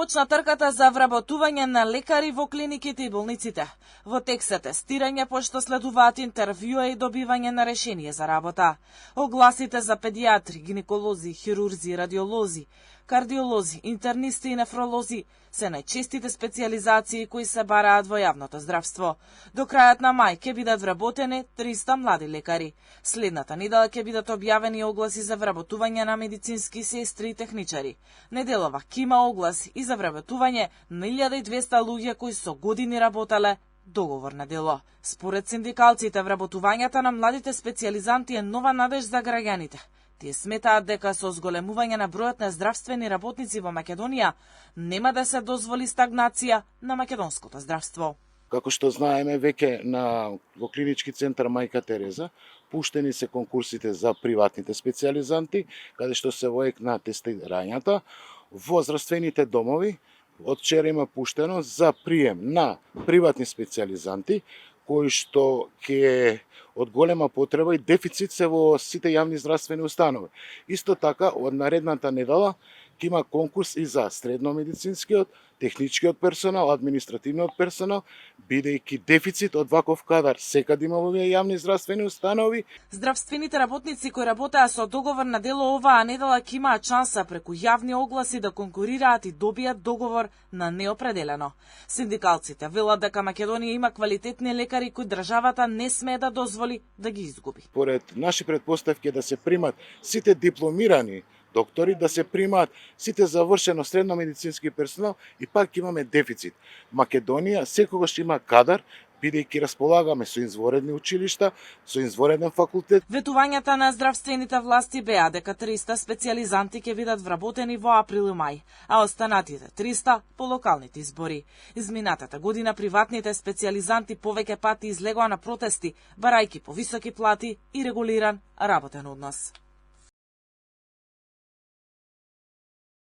Почна трката за вработување на лекари во клиниките и болниците. Во текст се тестирање, пошто следуваат интервјуа и добивање на решение за работа. Огласите за педиатри, гинеколози, хирурзи, радиолози, кардиолози, интернисти и нефролози се најчестите специјализации кои се бараат во јавното здравство. До крајот на мај ќе бидат вработени 300 млади лекари. Следната недела ќе бидат објавени огласи за вработување на медицински сестри и техничари. Неделова ќе има огласи и за вработување на 1200 луѓе кои со години работеле договор на дело. Според синдикалците, вработувањето на младите специјализанти е нова надеж за граѓаните. Тие сметаат дека со зголемување на бројот на здравствени работници во Македонија нема да се дозволи стагнација на македонското здравство. Како што знаеме, веќе во клинички центар Мајка Тереза пуштени се конкурсите за приватните специјализанти, каде што се воек на тестирањата. Во здравствените домови од вчера има пуштено за прием на приватни специјализанти, кои што ќе од голема потреба и дефицит се во сите јавни здравствени установи. Исто така, од наредната недела ќе има конкурс и за средномедицинскиот, техничкиот персонал, административниот персонал, бидејќи дефицит од ваков кадар секаде има во јавни здравствени установи. Здравствените работници кои работеа со договор на дело оваа недела ќе имаат шанса преку јавни огласи да конкурираат и добијат договор на неопределено. Синдикалците велат дека Македонија има квалитетни лекари кои државата не смее да дозволи да ги изгуби. Поред наши претпоставки да се примат сите дипломирани доктори, да се примаат сите завршено средномедицински персонал и пак имаме дефицит. Македонија секогаш има кадар, бидејќи располагаме со изворедни училишта, со извореден факултет. Ветувањата на здравствените власти беа дека 300 специјализанти ќе бидат вработени во април и мај, а останатите 300 по локалните избори. Изминатата година приватните специјализанти повеќе пати излегоа на протести, барајќи повисоки плати и регулиран работен однос.